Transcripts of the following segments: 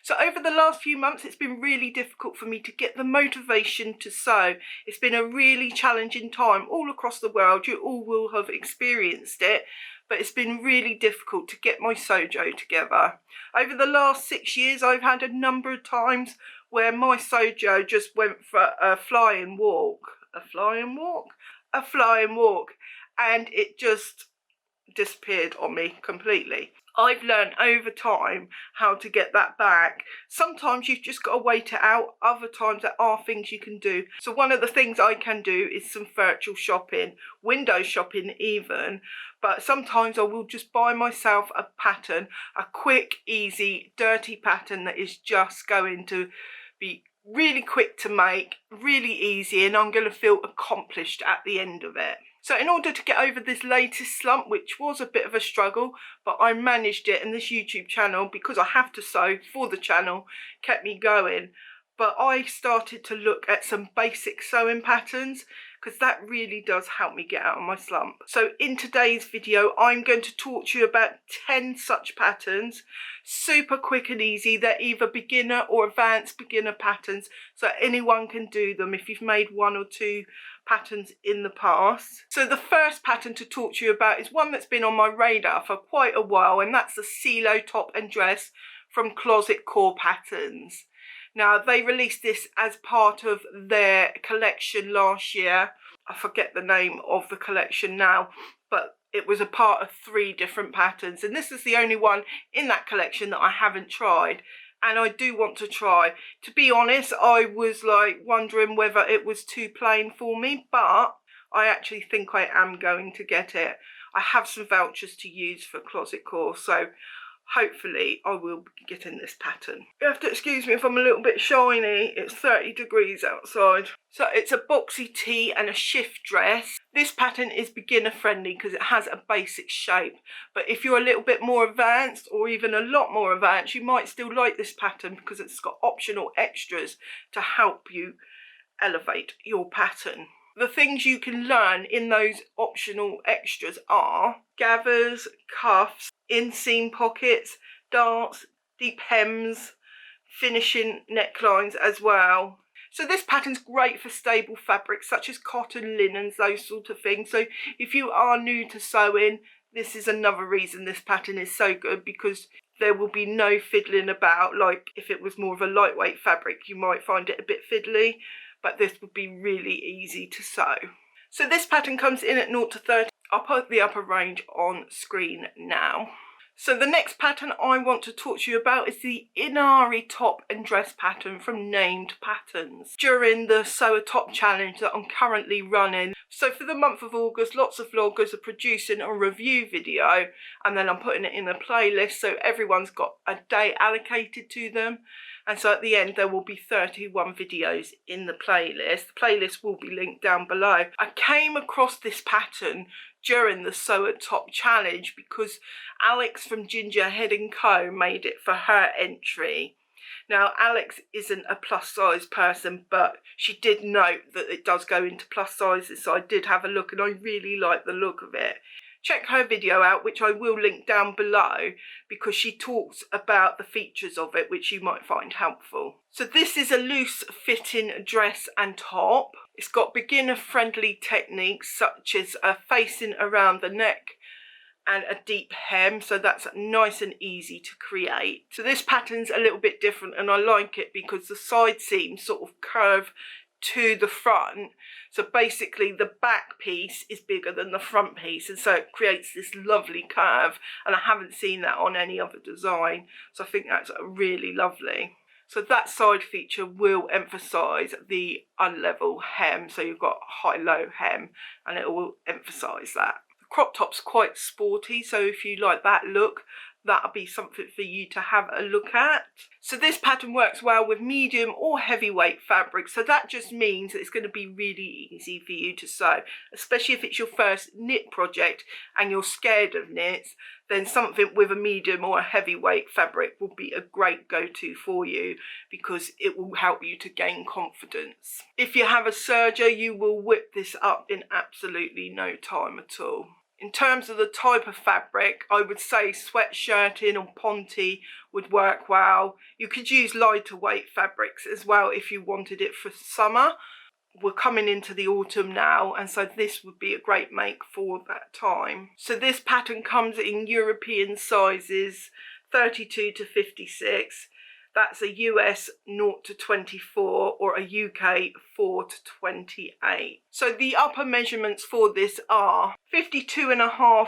So over the last few months, it's been really difficult for me to get the motivation to sew. It's been a really challenging time all across the world. You all will have experienced it, but it's been really difficult to get my sojo together. Over the last 6 years, I've had a number of times where my sojo just went for a flying walk, and it just disappeared on me completely. I've learned over time how to get that back. Sometimes you've just got to wait it out. Other times there are things you can do. So one of the things I can do is some virtual shopping, window shopping even. But sometimes I will just buy myself a pattern, a quick, easy, dirty pattern that is just going to be really quick to make, really easy, and I'm going to feel accomplished at the end of it. So in order to get over this latest slump, which was a bit of a struggle, but I managed it, and this YouTube channel, because I have to sew for the channel, kept me going. But I started to look at some basic sewing patterns, because that really does help me get out of my slump. So in today's video, I'm going to talk to you about 10 such patterns, super quick and easy. They're either beginner or advanced beginner patterns, so anyone can do them if you've made 1 or 2 patterns in the past. So the first pattern to talk to you about is one that's been on my radar for quite a while, and that's the Cielo top and dress from Closet Core Patterns. Now, they released this as part of their collection last year. I forget the name of the collection now, but it was a part of 3 different patterns, and this is the only one in that collection that I haven't tried, and I do want to try. To be honest, I was like wondering whether it was too plain for me, but I actually think I am going to get it. I have some vouchers to use for Closet Core, so hopefully I will be getting this pattern. You have to excuse me if I'm a little bit shiny. It's 30 degrees outside. So it's a boxy tee and a shift dress. This pattern is beginner friendly because it has a basic shape. But if you're a little bit more advanced, or even a lot more advanced, you might still like this pattern because it's got optional extras to help you elevate your pattern. The things you can learn in those optional extras are gathers, cuffs, inseam pockets, darts, deep hems, finishing necklines as well. So this pattern's great for stable fabrics such as cotton, linens, those sort of things. So if you are new to sewing, this is another reason this pattern is so good, because there will be no fiddling about. Like if it was more of a lightweight fabric, you might find it a bit fiddly, but this would be really easy to sew. So this pattern comes in at 0 to 30. I'll put the upper range on screen now. So the next pattern I want to talk to you about is the Inari top and dress pattern from Named Patterns during the Sew a Top challenge that I'm currently running. So for the month of August, lots of vloggers are producing a review video, and then I'm putting it in a playlist, so everyone's got a day allocated to them. And so at the end there will be 31 videos in the playlist. The playlist will be linked down below. I came across this pattern during the Sew a Top challenge because Alex from Ginger Head & Co made it for her entry. Now Alex isn't a plus size person, but she did note that it does go into plus sizes, so I did have a look and I really like the look of it. Check her video out, which I will link down below, because she talks about the features of it, which you might find helpful. So this is a loose fitting dress and top. It's got beginner friendly techniques such as facing around the neck and a deep hem, so that's nice and easy to create. So this pattern's a little bit different, and I like it because the side seams sort of curve to the front. So basically the back piece is bigger than the front piece, and so it creates this lovely curve, and I haven't seen that on any other design, so I think that's really lovely. So that side feature will emphasise the unlevel hem, so you've got high-low hem, and it will emphasise that. The crop top's quite sporty, so if you like that look, that'll be something for you to have a look at. So this pattern works well with medium or heavyweight fabric, so that just means that it's going to be really easy for you to sew, especially if it's your first knit project and you're scared of knits. Then something with a medium or a heavyweight fabric will be a great go-to for you, because it will help you to gain confidence. If you have a serger, you will whip this up in absolutely no time at all. In terms of the type of fabric, I would say sweatshirting or ponte would work well. You could use lighter weight fabrics as well if you wanted it for summer. We're coming into the autumn now, and so this would be a great make for that time. So this pattern comes in European sizes 32 to 56. That's a US 0 to 24 or a UK 4 to 28. So the upper measurements for this are 52.5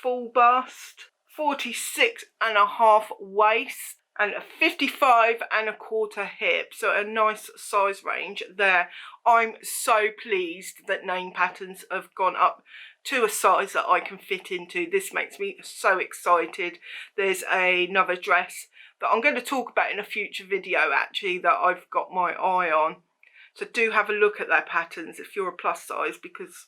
full bust, 46.5 waist, and a 55.25 hip. So a nice size range there. I'm so pleased that Name Patterns have gone up to a size that I can fit into. This makes me so excited. There's another dress that I'm going to talk about in a future video actually that I've got my eye on. So do have a look at their patterns if you're a plus size, because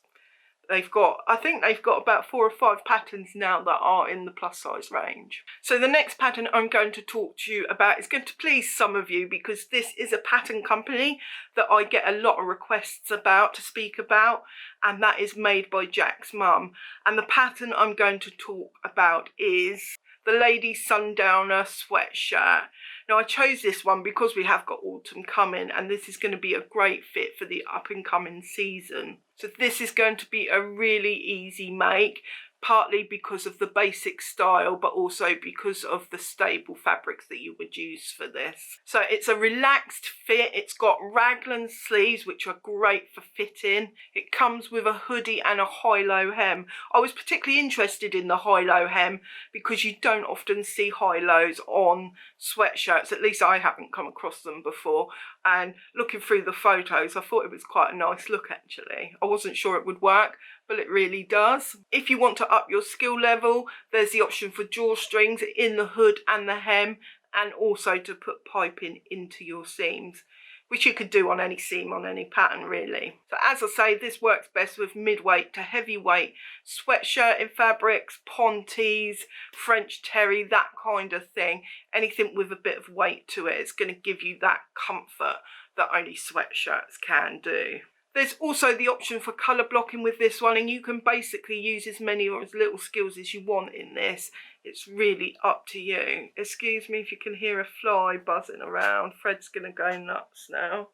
they've got, I think they've got about 4 or 5 patterns now that are in the plus size range. So the next pattern I'm going to talk to you about is going to please some of you, because this is a pattern company that I get a lot of requests about to speak about, and that is made by Jack's mum. And the pattern I'm going to talk about is the Lady Sundowner sweatshirt. Now I chose this one because we have got autumn coming, and this is going to be a great fit for the up and coming season. So this is going to be a really easy make, partly because of the basic style, but also because of the stable fabrics that you would use for this. So it's a relaxed fit. It's got raglan sleeves, which are great for fitting. It comes with a hoodie and a high-low hem. I was particularly interested in the high-low hem because you don't often see high-lows on sweatshirts. At least I haven't come across them before. And looking through the photos, I thought it was quite a nice look actually. I wasn't sure it would work, but it really does. If you want to up your skill level, there's the option for drawstrings in the hood and the hem, and also to put piping into your seams, which you could do on any seam on any pattern really. So as I say, this works best with midweight to heavyweight sweatshirting fabrics, pontes, French terry, that kind of thing. Anything with a bit of weight to it, it's going to give you that comfort that only sweatshirts can do. There's also the option for colour blocking with this one, and you can basically use as many or as little skills as you want in this. It's really up to you. Excuse me if you can hear a fly buzzing around. Fred's going to go nuts now.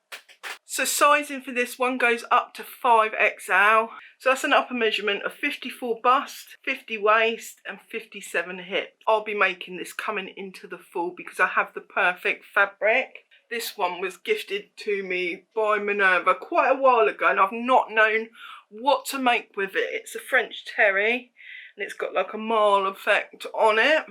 So sizing for this one goes up to 5XL. So that's an upper measurement of 54 bust, 50 waist and 57 hip. I'll be making this coming into the fall because I have the perfect fabric. This one was gifted to me by Minerva quite a while ago, and I've not known what to make with it. It's a French terry, and it's got like a marl effect on it.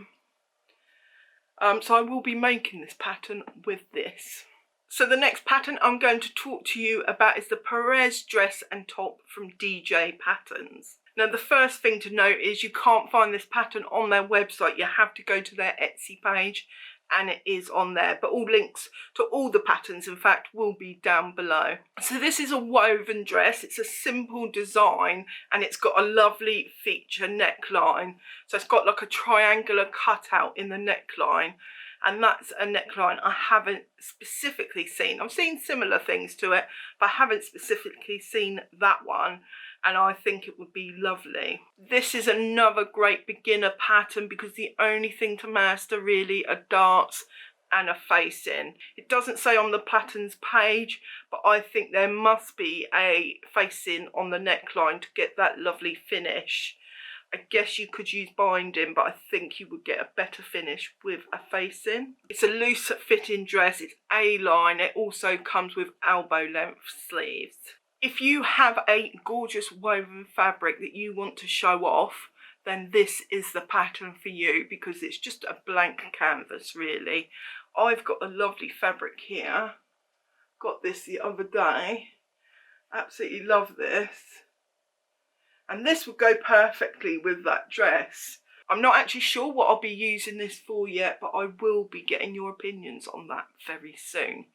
So I will be making this pattern with this. So the next pattern I'm going to talk to you about is the Perez dress and top from DJ Patterns. Now the first thing to note is you can't find this pattern on their website. You have to go to their Etsy page, and it is on there, but all links to all the patterns in fact will be down below. So this is a woven dress. It's a simple design, and it's got a lovely feature neckline. So it's got like a triangular cutout in the neckline, and that's a neckline I haven't specifically seen. I've seen similar things to it, but I haven't specifically seen that one, and I think it would be lovely. This is another great beginner pattern because the only thing to master really are darts and a facing. It doesn't say on the patterns page, but I think there must be a facing on the neckline to get that lovely finish. I guess you could use binding, but I think you would get a better finish with a facing. It's a loose fitting dress. It's A-line. It also comes with elbow length sleeves. If you have a gorgeous woven fabric that you want to show off, then this is the pattern for you because it's just a blank canvas really. I've got a lovely fabric here. Got this the other day. Absolutely love this. And this would go perfectly with that dress. I'm not actually sure what I'll be using this for yet, but I will be getting your opinions on that very soon.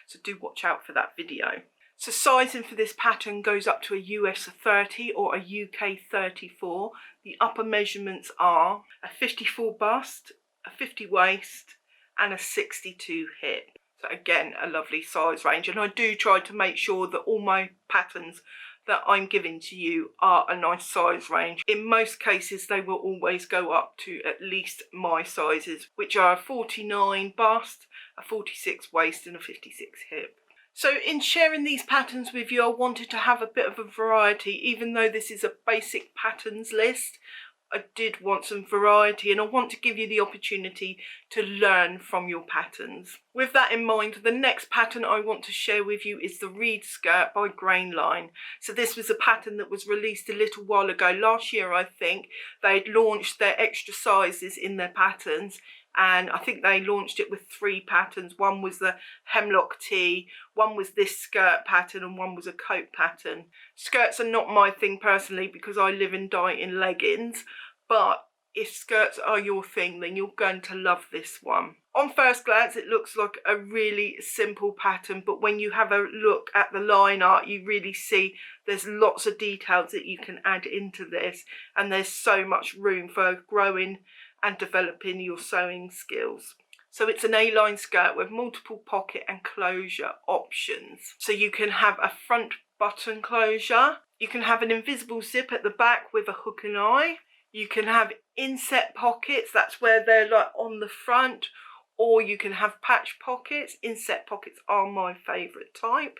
So do watch out for that video. So sizing for this pattern goes up to a US 30 or a UK 34. The upper measurements are a 54 bust, a 50 waist and a 62 hip. So again, a lovely size range, and I do try to make sure that all my patterns that I'm giving to you are a nice size range. In most cases they will always go up to at least my sizes, which are a 49 bust, a 46 waist and a 56 hip. So in sharing these patterns with you, I wanted to have a bit of a variety. Even though this is a basic patterns list, I did want some variety, and I want to give you the opportunity to learn from your patterns. With that in mind, the next pattern I want to share with you is the Reed skirt by Grainline. So this was a pattern that was released a little while ago. Last year, I think, they had launched their extra sizes in their patterns, and I think they launched it with 3 patterns. One was the hemlock tee, one was this skirt pattern, and one was a coat pattern. Skirts are not my thing personally because I live and die in leggings, but if skirts are your thing, then you're going to love this one. On first glance, it looks like a really simple pattern, but when you have a look at the line art, you really see there's lots of details that you can add into this, and there's so much room for growing and developing your sewing skills. So it's an A-line skirt with multiple pocket and closure options. So you can have a front button closure, you can have an invisible zip at the back with a hook and eye, you can have inset pockets, that's where they're like on the front, or you can have patch pockets. Inset pockets are my favourite type.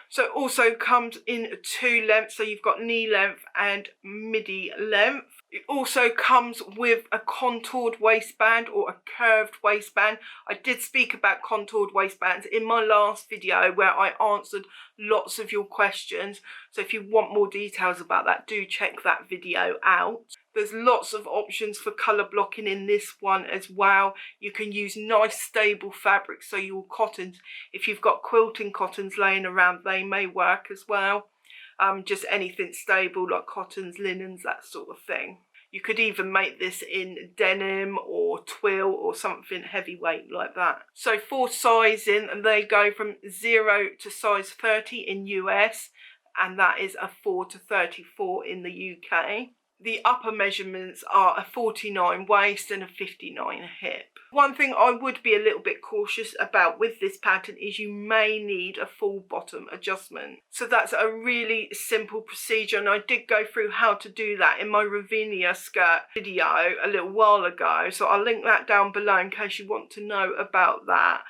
So it also comes in 2 lengths, so you've got knee length and midi length. It also comes with a contoured waistband or a curved waistband. I did speak about contoured waistbands in my last video where I answered lots of your questions. So if you want more details about that, do check that video out. There's lots of options for colour blocking in this one as well. You can use nice stable fabrics, so your cottons, if you've got quilting cottons laying around, they may work as well. Just anything stable like cottons, linens, that sort of thing. You could even make this in denim or twill or something heavyweight like that. So for sizing, they go from 0 to size 30 in US, and that is a 4 to 34 in the UK. The upper measurements are a 49 waist and a 59 hip. One thing I would be a little bit cautious about with this pattern is you may need a full bottom adjustment. So that's a really simple procedure, and I did go through how to do that in my Ravinia skirt video a little while ago. So I'll link that down below in case you want to know about that.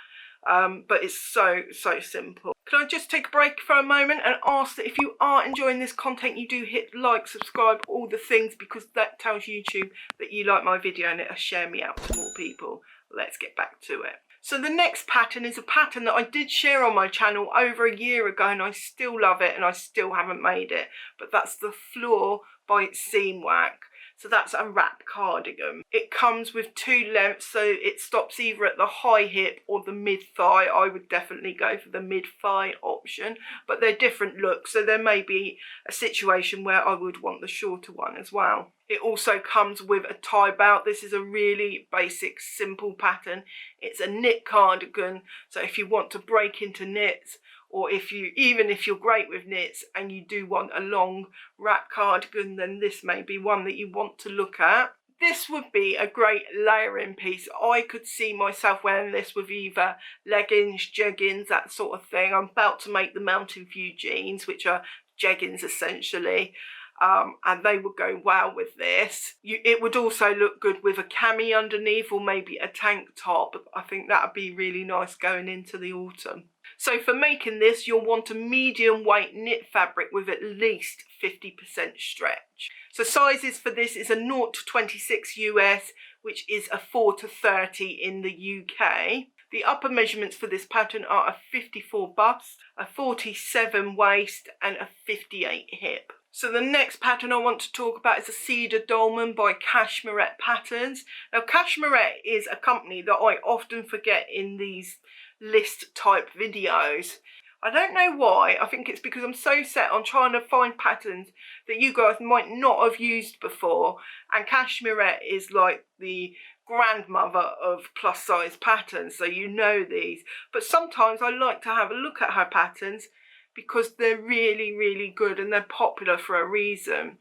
But it's so simple. Can I just take a break for a moment and ask that if you are enjoying this content, you do hit like, subscribe, all the things, because that tells YouTube that you like my video and it'll share me out to more people. Let's get back to it. So the next pattern is a pattern that I did share on my channel over a year ago, and I still love it and I still haven't made it. But that's the Flor by Seamwork. So that's a wrap cardigan. It comes with 2 lengths, so it stops either at the high hip or the mid thigh. I would definitely go for the mid thigh option, but they're different looks, so there may be a situation where I would want the shorter one as well. It also comes with a tie belt. This is a really basic, simple pattern. It's a knit cardigan, so if you want to break into knits, or even if you're great with knits and you do want a long wrap cardigan, then this may be one that you want to look at. This would be a great layering piece. I could see myself wearing this with either leggings, jeggings, that sort of thing. I'm about to make the Mountain View jeans, which are jeggings essentially. And they would go well with this. It would also look good with a cami underneath, or maybe a tank top. I think that would be really nice going into the autumn. So for making this, you'll want a medium weight knit fabric with at least 50% stretch. So sizes for this is a 0 to 26 US, which is a 4 to 30 in the UK. The upper measurements for this pattern are a 54 bust, a 47 waist and a 58 hip. So the next pattern I want to talk about is a Cedar Dolman by Cashmerette Patterns. Now Cashmerette is a company that I often forget in these list type videos. I don't know why. I think it's because I'm so set on trying to find patterns that you guys might not have used before, and Cashmerette is like the grandmother of plus size patterns, so you know these. But sometimes I like to have a look at her patterns because they're really good and they're popular for a reason.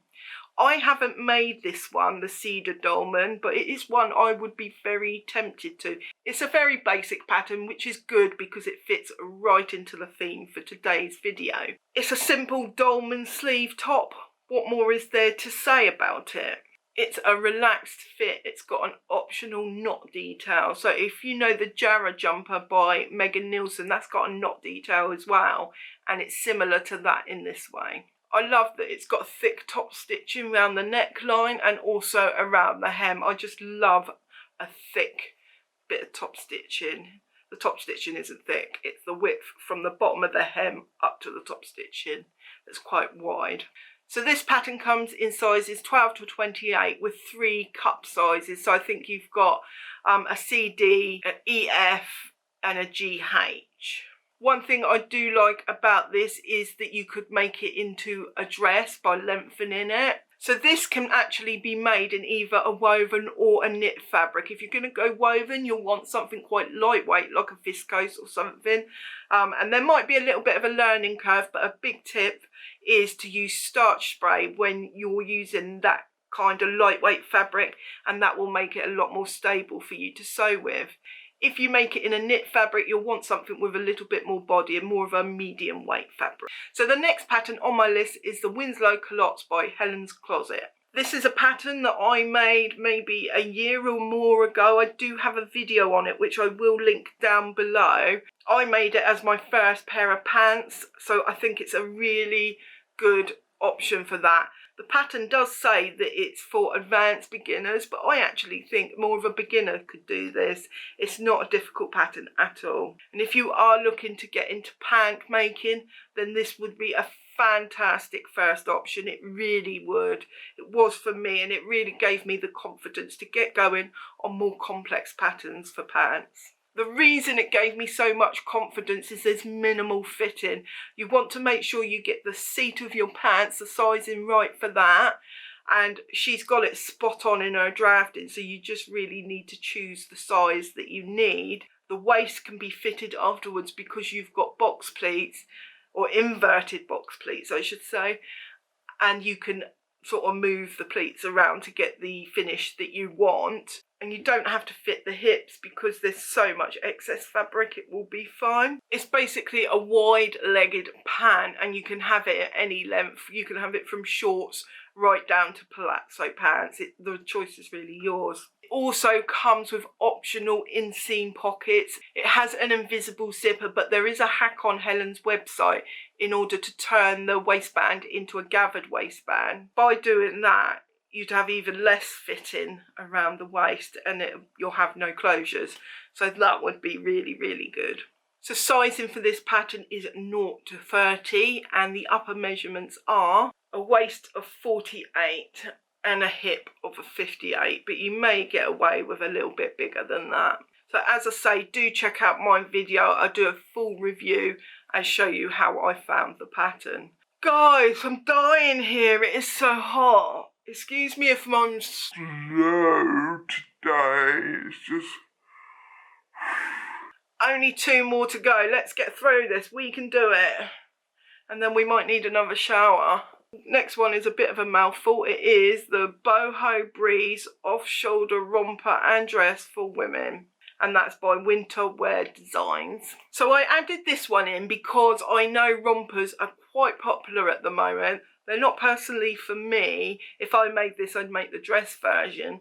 I haven't made this one, the Cedar Dolman, but it is one I would be very tempted to. It's a very basic pattern, which is good because it fits right into the theme for today's video. It's a simple dolman sleeve top. What more is there to say about it? It's a relaxed fit. It's got an optional knot detail. So if you know the Jarrah jumper by Megan Nielsen, that's got a knot detail as well. And it's similar to that in this way. I love that it's got thick top stitching around the neckline and also around the hem. I just love a thick bit of top stitching. The top stitching isn't thick, it's the width from the bottom of the hem up to the top stitching that's quite wide. So this pattern comes in sizes 12 to 28 with 3 cup sizes. So I think you've got a CD, an EF and a GH. One thing I do like about this is that you could make it into a dress by lengthening it. So this can actually be made in either a woven or a knit fabric. If you're going to go woven, you'll want something quite lightweight, like a viscose or something. And there might be a little bit of a learning curve, but a big tip is to use starch spray when you're using that kind of lightweight fabric, and that will make it a lot more stable for you to sew with. If you make it in a knit fabric, you'll want something with a little bit more body and more of a medium weight fabric. So the next pattern on my list is the Winslow Culottes by Helen's Closet. This is a pattern that I made maybe a year or more ago. I do have a video on it, which I will link down below. I made it as my first pair of pants, so I think it's a really good option for that. The pattern does say that it's for advanced beginners, but I actually think more of a beginner could do this. It's not a difficult pattern at all. And if you are looking to get into pant making, then this would be a fantastic first option. It really would. It was for me, and it really gave me the confidence to get going on more complex patterns for pants. The reason it gave me so much confidence is there's minimal fitting. You want to make sure you get the seat of your pants, the sizing right for that. And she's got it spot on in her drafting, so you just really need to choose the size that you need. The waist can be fitted afterwards because you've got box pleats, or inverted box pleats I should say, and you can sort of move the pleats around to get the finish that you want. And you don't have to fit the hips because there's so much excess fabric, it will be fine. It's basically a wide-legged pant, and you can have it at any length. You can have it from shorts right down to palazzo pants. The choice is really yours. It also comes with optional inseam pockets. It has an invisible zipper, but there is a hack on Helen's website in order to turn the waistband into a gathered waistband. By doing that, you'd have even less fitting around the waist, and you'll have no closures. So that would be really, really good. So sizing for this pattern is 0 to 30, and the upper measurements are a waist of 48 and a hip of a 58, but you may get away with a little bit bigger than that. So as I say, do check out my video. I'll do a full review and show you how I found the pattern. Guys, I'm dying here. It is so hot. Excuse me if I'm slow today. It's just only 2 more to go. Let's get through this. We can do it. And then we might need another shower. Next one is a bit of a mouthful. It is the Boho Breeze off-shoulder romper and dress for women. And that's by Winter Wear Designs. So I added this one in because I know rompers are quite popular at the moment. They're not personally for me. If I made this, I'd make the dress version.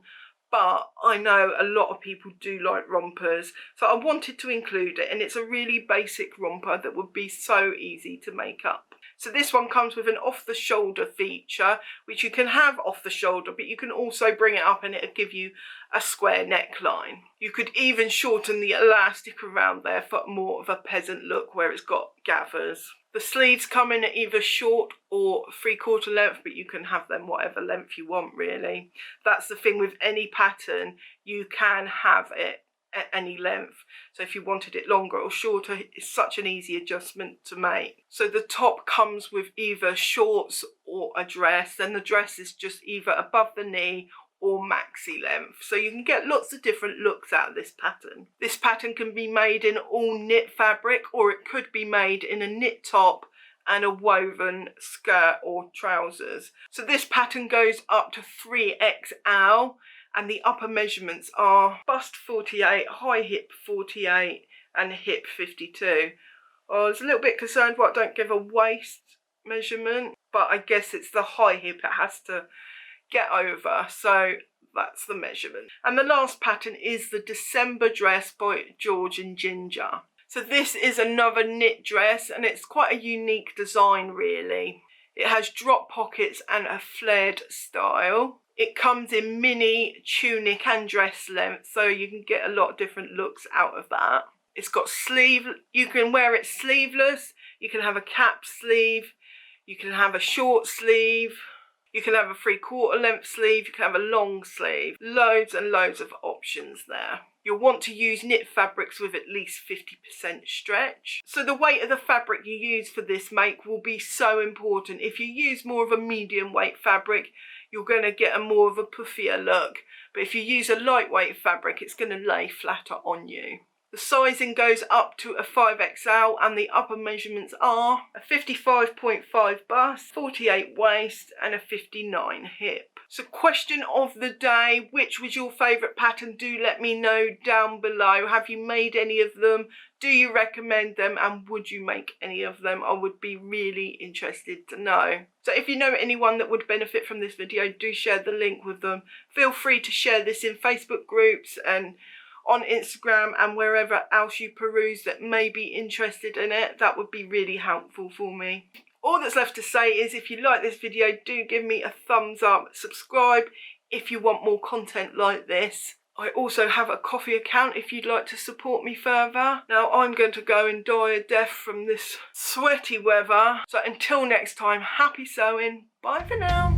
But I know a lot of people do like rompers. So I wanted to include it. And it's a really basic romper that would be so easy to make up. So this one comes with an off-the-shoulder feature, which you can have off the shoulder, but you can also bring it up and it'll give you a square neckline. You could even shorten the elastic around there for more of a peasant look where it's got gathers. The sleeves come in at either short or 3/4 length, but you can have them whatever length you want really. That's the thing with any pattern, you can have it at any length. So if you wanted it longer or shorter, it's such an easy adjustment to make. So the top comes with either shorts or a dress, then the dress is just either above the knee or maxi length. So you can get lots of different looks out of this pattern. This pattern can be made in all knit fabric, or it could be made in a knit top and a woven skirt or trousers. So this pattern goes up to 3XL, and the upper measurements are bust 48, high hip 48 and hip 52. I was a little bit concerned why I don't give a waist measurement, but I guess it's the high hip it has to get over, so that's the measurement. And the last pattern is the December dress by George and Ginger. So this is another knit dress, and it's quite a unique design really. It has drop pockets and a flared style. It comes in mini, tunic and dress length, so you can get a lot of different looks out of that. It's got sleeve, you can wear it sleeveless, you can have a cap sleeve, you can have a short sleeve, you can have a 3/4 length sleeve, you can have a long sleeve. Loads and loads of options there. You'll want to use knit fabrics with at least 50% stretch. So the weight of the fabric you use for this make will be so important. If you use more of a medium weight fabric, you're going to get a more of a puffier look. But if you use a lightweight fabric, it's going to lay flatter on you. The sizing goes up to a 5XL and the upper measurements are a 55.5 bust, 48 waist and a 59 hip. So question of the day, which was your favourite pattern? Do let me know down below. Have you made any of them? Do you recommend them, and would you make any of them? I would be really interested to know. So if you know anyone that would benefit from this video, do share the link with them. Feel free to share this in Facebook groups and on Instagram and wherever else you peruse that may be interested in it. That would be really helpful for me. All that's left to say is if you like this video, do give me a thumbs up, subscribe if you want more content like this. I also have a Ko-fi account if you'd like to support me further. Now I'm going to go and die a death from this sweaty weather. So until next time, happy sewing. Bye for now.